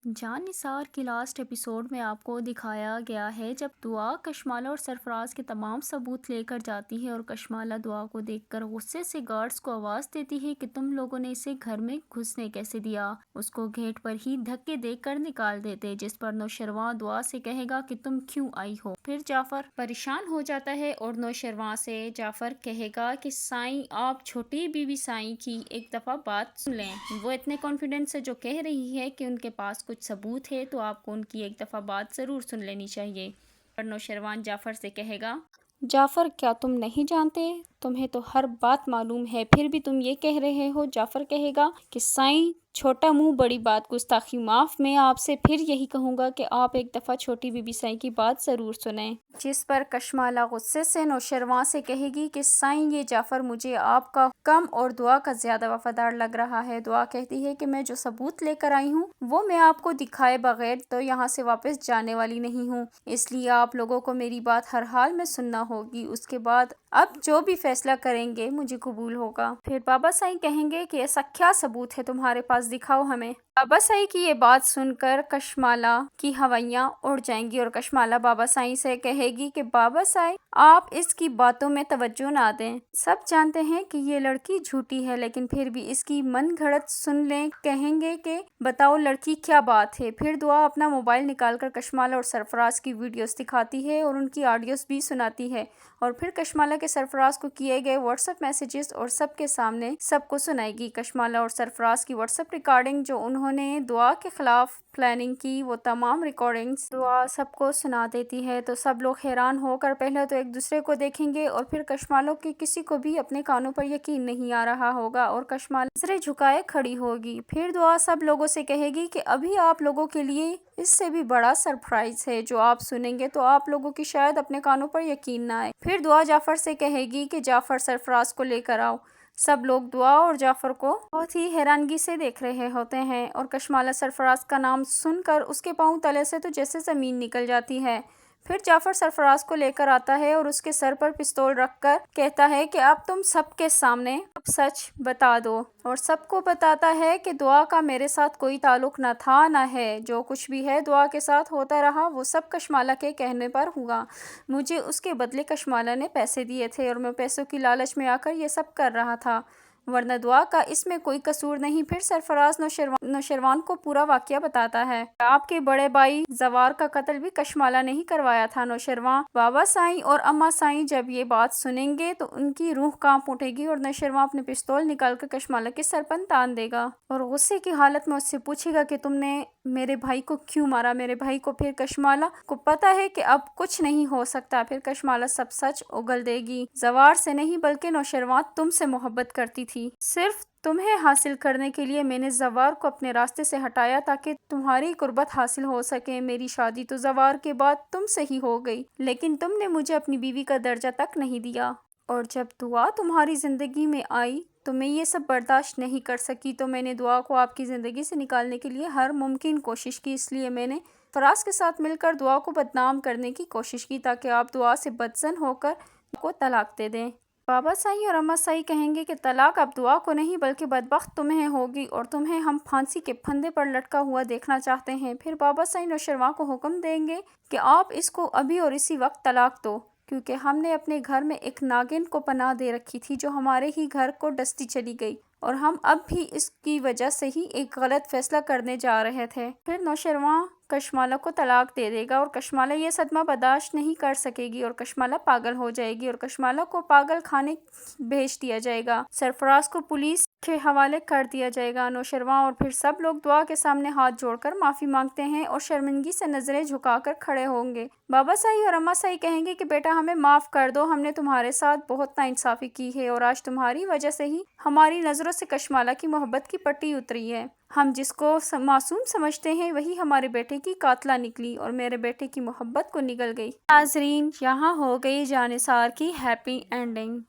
جان نثار کے last episode میں آپ کو دکھایا گیا ہے جب دعا کشمالہ اور سرفراز کے تمام ثبوت لے کر جاتی ہے اور کشمالہ دعا کو دیکھ کر غصے سے گارڈز کو آواز دیتی ہے کہ تم لوگوں نے اسے گھر میں گھسنے کیسے دیا، اس کو گیٹ پر ہی دھکے دے کر نکال دیتے، جس پر نوشرواں دعا سے کہے گا کہ تم کیوں آئی ہو۔ پھر جعفر پریشان ہو جاتا ہے اور نوشرواں سے جعفر کہے گا کہ سائیں آپ چھوٹی بی بی سائیں کی ایک دفعہ بات سن لیں، وہ اتنے کانفیڈنس سے جو کہہ رہی ہے کہ ان کے پاس کچھ ثبوت ہے تو آپ کو ان کی ایک دفعہ بات ضرور سن لینی چاہیے۔ پر نوشروان جعفر سے کہے گا، جعفر کیا تم نہیں جانتے، تمہیں تو ہر بات معلوم ہے پھر بھی تم یہ کہہ رہے ہو۔ جعفر کہے گا کہ سائیں چھوٹا منہ بڑی بات، گستاخی معاف، میں آپ سے پھر یہی کہوں گا کہ آپ ایک دفعہ چھوٹی بی بی سائیں کی بات ضرور سنیں۔ جس پر کشمالہ غصے سے نوشرواں سے کہے گی کہ سائیں یہ جعفر مجھے آپ کا کم اور دعا کا زیادہ وفادار لگ رہا ہے۔ دعا کہتی ہے کہ میں جو ثبوت لے کر آئی ہوں وہ میں آپ کو دکھائے بغیر تو یہاں سے واپس جانے والی نہیں ہوں، اس لیے آپ لوگوں کو میری بات ہر حال میں سننا ہوگی، اس کے بعد اب جو بھی فیصلہ کریں گے مجھے قبول ہوگا۔ پھر بابا سائیں کہیں گے کہ ایسا کیا ثبوت ہے تمہارے پاس، دکھاؤ ہمیں۔ بابا سائیں کی یہ بات سن کر کشمالہ کی ہوائیاں اڑ جائیں گی اور کشمالہ بابا سائیں سے کہے گی کہ بابا سائیں آپ اس کی باتوں میں توجہ نہ دیں، سب جانتے ہیں کہ یہ لڑکی جھوٹی ہے لیکن پھر بھی اس کی من گھڑت سن لیں۔ کہیں گے کہ بتاؤ لڑکی کیا بات ہے۔ پھر دعا اپنا موبائل نکال کر کشمالہ اور سرفراز کی ویڈیوز دکھاتی ہے اور ان کی آڈیوز بھی سناتی ہے اور پھر کشمالہ کے سرفراز کو کیے گئے واٹس ایپ میسیجز اور سب کے سامنے سب کو سنائے گی۔ کشمالہ اور سرفراز کی واٹس ایپ ریکارڈنگ جو انہوں نے دعا کے خلاف پلاننگ کی وہ تمام ریکارڈنگز دعا سب کو سنا دیتی ہے تو سب لوگ حیران ہو کر پہلے تو ایک دوسرے کو دیکھیں گے اور پھر کشمالہ کے کسی کو بھی اپنے کانوں پر یقین نہیں آ رہا ہوگا اور کشمالہ نظریں جھکائے کھڑی ہوگی۔ پھر دعا سب لوگوں سے کہے گی کہ ابھی آپ لوگوں کے لیے اس سے بھی بڑا سرپرائز ہے جو آپ سنیں گے تو آپ لوگوں کی شاید اپنے کانوں پر یقین نہ آئے۔ پھر دعا جعفر سے کہے گی کہ جعفر سرفراز کو لے کر آؤ۔ سب لوگ دعا اور جعفر کو بہت ہی حیرانگی سے دیکھ رہے ہوتے ہیں اور کشمالہ سرفراز کا نام سن کر اس کے پاؤں تلے سے تو جیسے زمین نکل جاتی ہے۔ پھر جعفر سرفراز کو لے کر آتا ہے اور اس کے سر پر پستول رکھ کر کہتا ہے کہ اب تم سب کے سامنے اب سچ بتا دو اور سب کو بتاتا ہے کہ دعا کا میرے ساتھ کوئی تعلق نہ تھا نہ ہے، جو کچھ بھی ہے دعا کے ساتھ ہوتا رہا وہ سب کشمالہ کے کہنے پر ہوا، مجھے اس کے بدلے کشمالہ نے پیسے دیے تھے اور میں پیسوں کی لالچ میں آ کر یہ سب کر رہا تھا، ورنہ دعا کا اس میں کوئی قصور نہیں۔ پھر سرفراز نوشروان کو پورا واقعہ بتاتا ہے، آپ کے بڑے بھائی زوار کا قتل بھی کشمالہ نے ہی کروایا تھا۔ نوشروان بابا سائیں اور اماں سائیں جب یہ بات سنیں گے تو ان کی روح کانپ اٹھے گی اور نوشروان اپنے پستول نکال کر کشمالہ کے سر پر تان دے گا اور غصے کی حالت میں اس سے پوچھے گا کہ تم نے میرے بھائی کو کیوں مارا، میرے بھائی کو۔ پھر کشمالہ کو پتا ہے کہ اب کچھ نہیں ہو سکتا، پھر کشمالہ سب سچ اگل دے گی، زوار سے نہیں بلکہ نوشروان تم سے محبت کرتی تھی، صرف تمہیں حاصل کرنے کے لیے میں نے زوار کو اپنے راستے سے ہٹایا تاکہ تمہاری قربت حاصل ہو سکے، میری شادی تو زوار کے بعد تم سے ہی ہو گئی لیکن تم نے مجھے اپنی بیوی کا درجہ تک نہیں دیا، اور جب دعا تمہاری زندگی میں آئی تو میں یہ سب برداشت نہیں کر سکی، تو میں نے دعا کو آپ کی زندگی سے نکالنے کے لیے ہر ممکن کوشش کی، اس لیے میں نے فراز کے ساتھ مل کر دعا کو بدنام کرنے کی کوشش کی تاکہ آپ دعا سے بدظن ہو کر کو طلاق دے دیں۔ بابا سائیں اور اماں سائیں کہیں گے کہ طلاق اب دعا کو نہیں بلکہ بدبخت تمہیں ہوگی اور تمہیں ہم پھانسی کے پھندے پر لٹکا ہوا دیکھنا چاہتے ہیں۔ پھر بابا سائیں نوشروان کو حکم دیں گے کہ آپ اس کو ابھی اور اسی وقت طلاق دو، کیونکہ ہم نے اپنے گھر میں ایک ناگن کو پناہ دے رکھی تھی جو ہمارے ہی گھر کو ڈستی چلی گئی اور ہم اب بھی اس کی وجہ سے ہی ایک غلط فیصلہ کرنے جا رہے تھے۔ پھر نوشروان کشمالہ کو طلاق دے دے گا اور کشمالہ یہ صدمہ برداشت نہیں کر سکے گی اور کشمالہ پاگل ہو جائے گی اور کشمالہ کو پاگل خانے بھیج دیا جائے گا، سرفراز کو پولیس کے حوالے کر دیا جائے گا۔ نوشروان اور پھر سب لوگ دعا کے سامنے ہاتھ جوڑ کر معافی مانگتے ہیں اور شرمندگی سے نظریں جھکا کر کھڑے ہوں گے۔ بابا سائیں اور اماں سائیں کہیں گے کہ بیٹا ہمیں معاف کر دو، ہم نے تمہارے ساتھ بہت ناانصافی کی ہے اور آج تمہاری وجہ سے ہی ہماری نظروں سے کشمالہ کی محبت کی پٹی اتری ہے، ہم جس کو معصوم سمجھتے ہیں وہی ہمارے بیٹے کی قاتلہ نکلی اور میرے بیٹے کی محبت کو نگل گئی۔ ناظرین، یہاں ہو گئی جان نثار کی ہیپی اینڈنگ۔